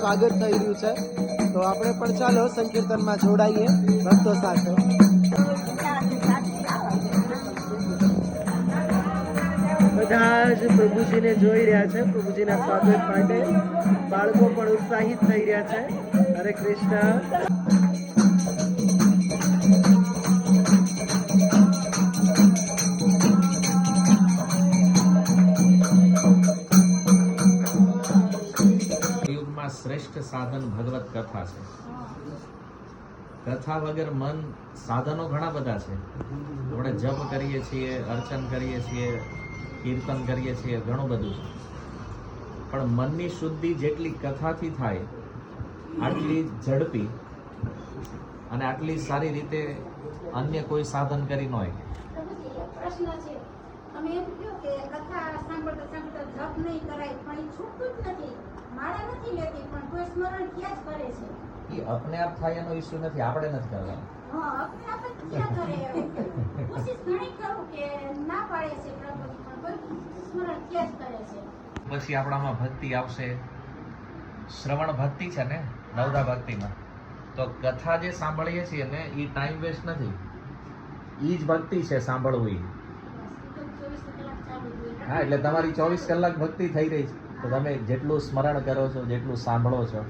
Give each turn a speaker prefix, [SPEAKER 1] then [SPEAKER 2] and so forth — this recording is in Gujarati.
[SPEAKER 1] સ્વાગત થઈ રહ્યું છે, તો આપણે પણ ચાલો સંકીર્તનમાં જોડાઈએ ભક્તો સાથે. બધા જ પ્રભુજીને જોઈ રહ્યા છે, પ્રભુજીના સ્વાગત માટે બાળકો પણ ઉત્સાહિત થઈ રહ્યા છે. હરે કૃષ્ણ.
[SPEAKER 2] શ્રેષ્ઠ સાધન ભગવત કથા છે. કથા વગર મન, સાધનો ઘણા બધા છે. આપણે જપ કરીએ છીએ, અર્ચન કરીએ છીએ, કીર્તન કરીએ છીએ, ઘણું બધું છે. પણ મનની શુદ્ધિ જેટલી કથાથી થાય, આટલી ઝડપી અને આટલી સારી રીતે અન્ય કોઈ સાધન કરી ન હોય.
[SPEAKER 3] પ્રશ્ન છે, તમે એમ કહો કે કથા સાંભળતા સાંભળતા જપ નહીં કરાય, પણ એ છૂટતું જ નથી, માળા નથી લેતી, પણ કોઈ સ્મરણ ક્યાં જ કરે છે.
[SPEAKER 2] એ અપને આપ થાય એનો ઇસ્યુ નથી, આપણે નથી કરવાનો.
[SPEAKER 3] હા, આપણે આપણે ક્યાં કરે. કોશિશ ઘણી કરું કે ના પાડે છે પ્રભુ, પણ કોઈ સ્મરણ ક્યાં જ કરે છે.
[SPEAKER 2] પછી આપણામાં ભક્તિ આવશે. શ્રવણ ભક્તિ છે ને, નવદા ભક્તિમાં તો કથા જે સાંભળીએ છીએ ને, એ ટાઈમ વેસ્ટ નથી, એ જ ભક્તિ છે સાંભળવું. એ હા, એટલે તમારી 24 કલાક ભક્તિ થઈ રહી છે. તો તમે જેટલું સ્મરણ કરો છો, જેટલું સાંભળો છો,